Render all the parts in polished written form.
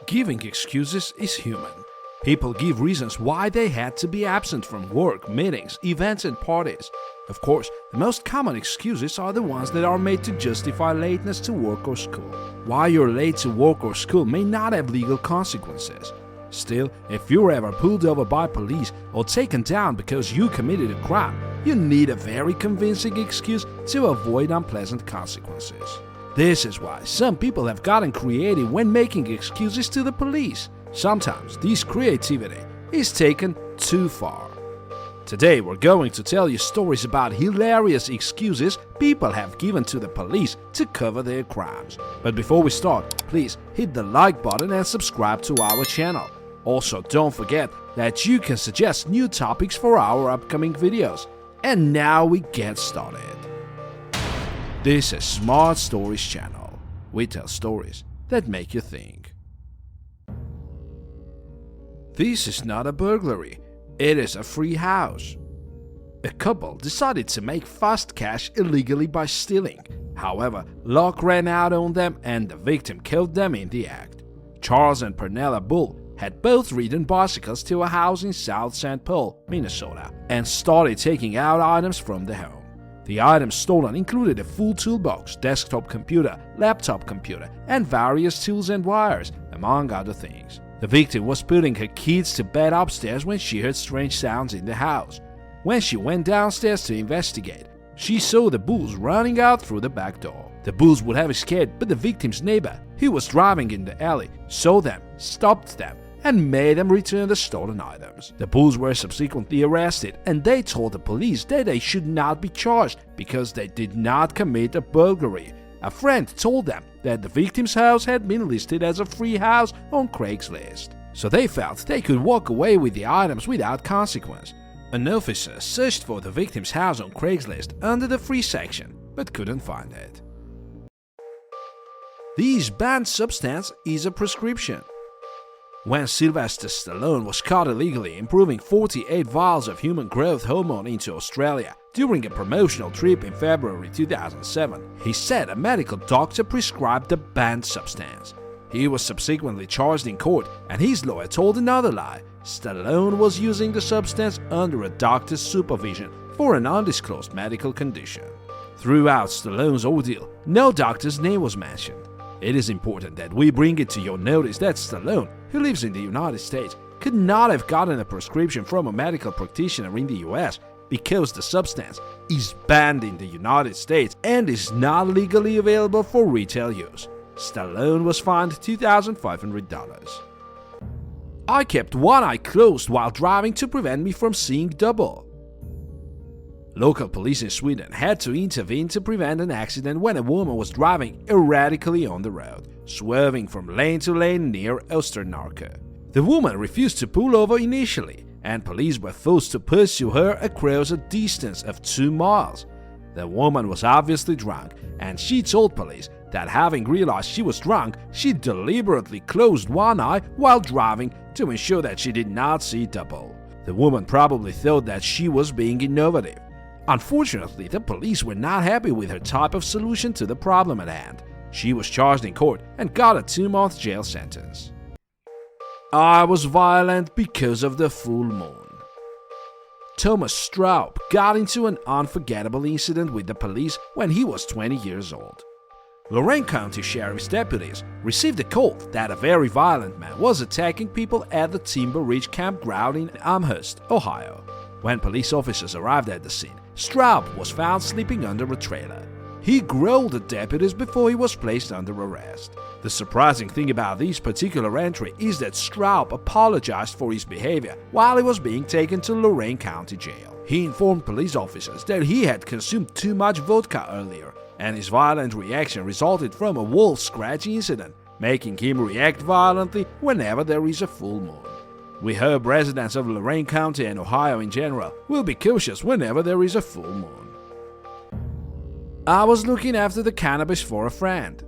Giving excuses is human. People give reasons why they had to be absent from work, meetings, events and parties. Of course, the most common excuses are the ones that are made to justify lateness to work or school. Why you're late to work or school may not have legal consequences. Still, if you're ever pulled over by police or taken down because you committed a crime, you need a very convincing excuse to avoid unpleasant consequences. This is why some people have gotten creative when making excuses to the police. Sometimes this creativity is taken too far. Today we're going to tell you stories about hilarious excuses people have given to the police to cover their crimes. But before we start, please hit the like button and subscribe to our channel. Also, don't forget that you can suggest new topics for our upcoming videos. And now we get started. This is Smart Stories channel. We tell stories that make you think. This is not a burglary, it is a free house. A couple decided to make fast cash illegally by stealing. However, luck ran out on them and the victim killed them in the act. Charles and Pernella Bull had both ridden bicycles to a house in South St. Paul, Minnesota, and started taking out items from the home. The items stolen included a full toolbox, desktop computer, laptop computer, and various tools and wires, among other things. The victim was putting her kids to bed upstairs when she heard strange sounds in the house. When she went downstairs to investigate, she saw the Bulls running out through the back door. The Bulls would have escaped, but the victim's neighbor, who was driving in the alley, saw them, stopped them, and made them return the stolen items. The Bulls were subsequently arrested, and they told the police that they should not be charged because they did not commit a burglary. A friend told them that the victim's house had been listed as a free house on Craigslist, so they felt they could walk away with the items without consequence. An officer searched for the victim's house on Craigslist under the free section, but couldn't find it. This banned substance is a prescription. When Sylvester Stallone was caught illegally improving 48 vials of human growth hormone into Australia during a promotional trip in February 2007, he said a medical doctor prescribed the banned substance. He was subsequently charged in court, and his lawyer told another lie. Stallone was using the substance under a doctor's supervision for an undisclosed medical condition. Throughout Stallone's ordeal, no doctor's name was mentioned. It is important that we bring it to your notice that Stallone, who lives in the United States, could not have gotten a prescription from a medical practitioner in the US because the substance is banned in the United States and is not legally available for retail use. Stallone was fined $2,500. I kept one eye closed while driving to prevent me from seeing double. Local police in Sweden had to intervene to prevent an accident when a woman was driving erratically on the road, swerving from lane to lane near Östernarke. The woman refused to pull over initially, and police were forced to pursue her across a distance of 2 miles. The woman was obviously drunk, and she told police that having realized she was drunk, she deliberately closed one eye while driving to ensure that she did not see double. The woman probably thought that she was being innovative. Unfortunately, the police were not happy with her type of solution to the problem at hand. She was charged in court and got a 2-month jail sentence. I was violent because of the full moon. Thomas Straub got into an unforgettable incident with the police when he was 20 years old. Lorain County Sheriff's deputies received a call that a very violent man was attacking people at the Timber Ridge campground in Amherst, Ohio. When police officers arrived at the scene, Straub was found sleeping under a trailer. He growled at deputies before he was placed under arrest. The surprising thing about this particular entry is that Straub apologized for his behavior while he was being taken to Lorain County Jail. He informed police officers that he had consumed too much vodka earlier, and his violent reaction resulted from a wolf scratch incident, making him react violently whenever there is a full moon. We hope residents of Lorain County and Ohio in general will be cautious whenever there is a full moon. I was looking after the cannabis for a friend.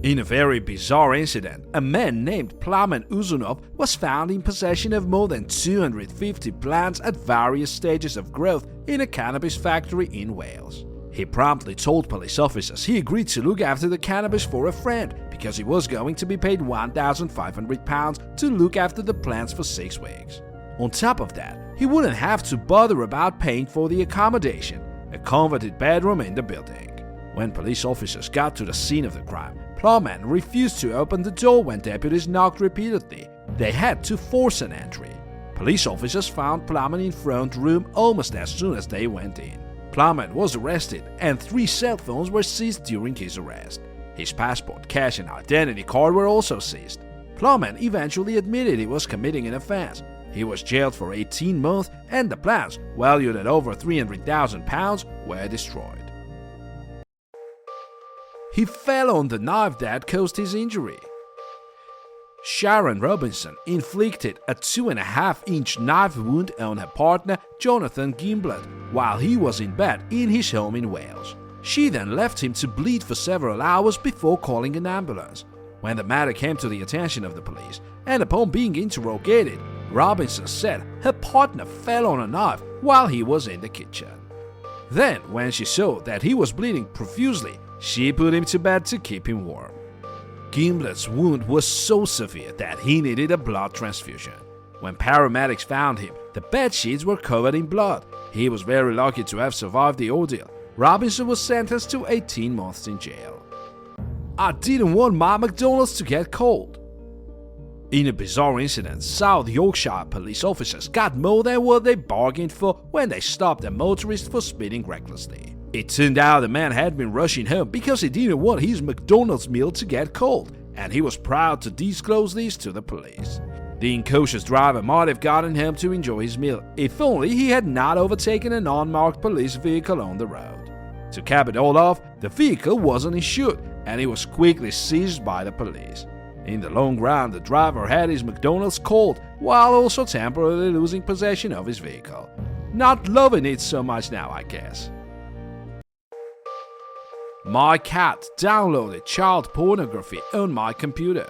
In a very bizarre incident, a man named Plamen Uzunov was found in possession of more than 250 plants at various stages of growth in a cannabis factory in Wales. He promptly told police officers he agreed to look after the cannabis for a friend because he was going to be paid £1,500 to look after the plants for 6 weeks. On top of that, he wouldn't have to bother about paying for the accommodation, a converted bedroom in the building. When police officers got to the scene of the crime, Plowman refused to open the door when deputies knocked repeatedly. They had to force an entry. Police officers found Plowman in front room almost as soon as they went in. Plowman was arrested and 3 cell phones were seized during his arrest. His passport, cash and identity card were also seized. Plowman eventually admitted he was committing an offense. He was jailed for 18 months and the plants, valued at over £300,000, were destroyed. He fell on the knife that caused his injury. Sharon Robinson inflicted a 2.5-inch knife wound on her partner Jonathan Gimblett while he was in bed in his home in Wales. She then left him to bleed for several hours before calling an ambulance. When the matter came to the attention of the police, and upon being interrogated, Robinson said her partner fell on a knife while he was in the kitchen. Then, when she saw that he was bleeding profusely, she put him to bed to keep him warm. Gimblett's wound was so severe that he needed a blood transfusion. When paramedics found him, the bed sheets were covered in blood. He was very lucky to have survived the ordeal. Robinson was sentenced to 18 months in jail. I didn't want my McDonald's to get cold. In a bizarre incident, South Yorkshire police officers got more than what they bargained for when they stopped a motorist for speeding recklessly. It turned out the man had been rushing home because he didn't want his McDonald's meal to get cold, and he was proud to disclose this to the police. The incautious driver might have gotten home to enjoy his meal if only he had not overtaken an unmarked police vehicle on the road. To cap it all off, the vehicle wasn't insured, and it was quickly seized by the police. In the long run, the driver had his McDonald's cold while also temporarily losing possession of his vehicle. Not loving it so much now, I guess. My cat downloaded child pornography on my computer.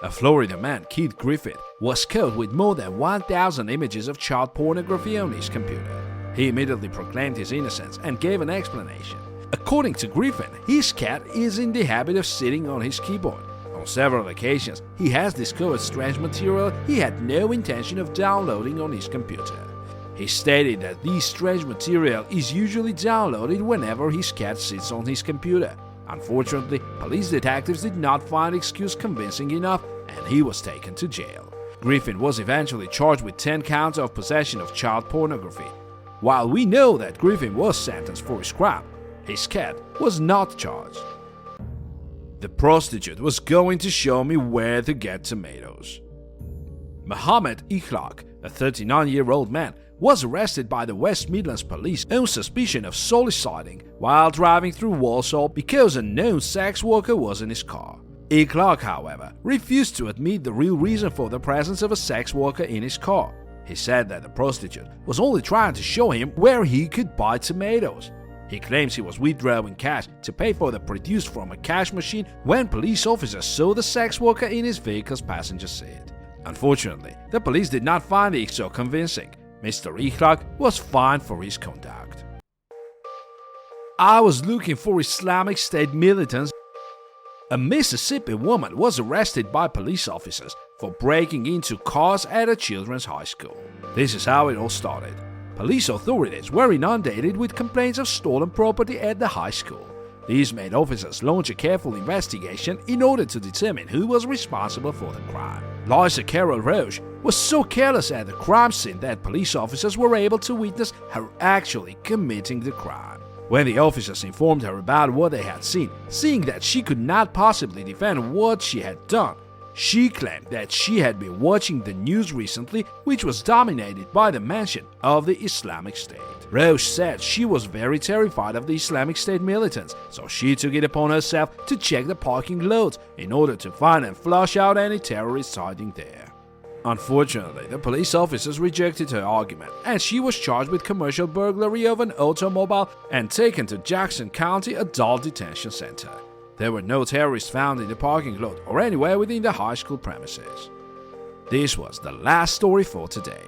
A Florida man, Keith Griffith, was caught with more than 1,000 images of child pornography on his computer. He immediately proclaimed his innocence and gave an explanation. According to Griffin, his cat is in the habit of sitting on his keyboard. On several occasions, he has discovered strange material he had no intention of downloading on his computer. He stated that this strange material is usually downloaded whenever his cat sits on his computer. Unfortunately, police detectives did not find the excuse convincing enough and he was taken to jail. Griffin was eventually charged with 10 counts of possession of child pornography. While we know that Griffin was sentenced for his crime, his cat was not charged. The prostitute was going to show me where to get tomatoes. Mohammed Ikhlaq, a 39-year-old man, was arrested by the West Midlands Police on suspicion of soliciting while driving through Walsall because a known sex worker was in his car. Ikhlaq, however, refused to admit the real reason for the presence of a sex worker in his car. He said that the prostitute was only trying to show him where he could buy tomatoes. He claims he was withdrawing cash to pay for the produce from a cash machine when police officers saw the sex worker in his vehicle's passenger seat. Unfortunately, the police did not find it so convincing. Mr. Ikhlaq was fined for his conduct. I was looking for Islamic State militants. A Mississippi woman was arrested by police officers for breaking into cars at a children's high school. This is how it all started. Police authorities were inundated with complaints of stolen property at the high school. These made officers launch a careful investigation in order to determine who was responsible for the crime. Liza Carol Roche was so careless at the crime scene that police officers were able to witness her actually committing the crime. When the officers informed her about what they had seen, seeing that she could not possibly defend what she had done, she claimed that she had been watching the news recently, which was dominated by the mention of the Islamic State. Roche said she was very terrified of the Islamic State militants, so she took it upon herself to check the parking lots in order to find and flush out any terrorists hiding there. Unfortunately, the police officers rejected her argument, and she was charged with commercial burglary of an automobile and taken to Jackson County Adult Detention Center. There were no terrorists found in the parking lot or anywhere within the high school premises. This was the last story for today.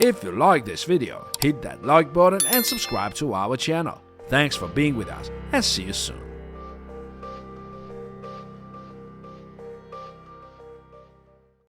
If you liked this video, hit that like button and subscribe to our channel. Thanks for being with us and see you soon.